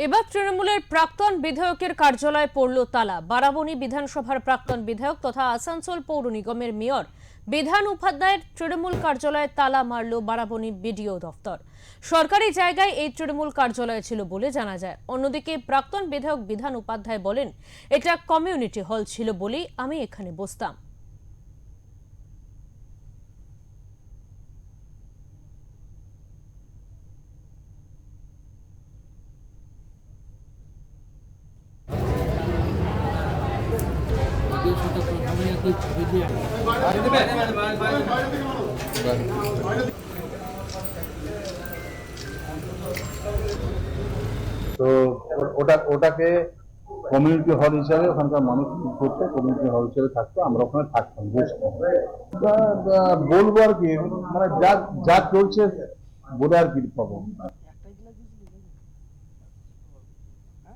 এবার তৃণমূলের প্রাক্তন বিধায়কের কার্যালয়ে পড়ল তালা। বারাবণী বিধানসভার প্রাক্তন বিধায়ক তথা আসানসোল পৌর নিগমের মেয়র বিধান উপাধ্যায়ের তৃণমূল কার্যালয়ে তালা মারল বারাবণী বিডিও দফতর। সরকারি জায়গায় এই তৃণমূল কার্যালয় ছিল বলে জানা যায়। অন্যদিকে প্রাক্তন বিধায়ক বিধান উপাধ্যায় বলেন, এটা কমিউনিটি হল ছিল বলেই আমি এখানে বসতাম। তো ওটাকে কমিউনিটি হল হিসাবে ওখানকার মানুষ করতে কমিউনিটি হল হিসেবে থাকতো, আমরা ওখানে থাকতাম, বুঝতাম। বলবো আর কি, মানে যা যা চলছে বলে আর কি পাবো।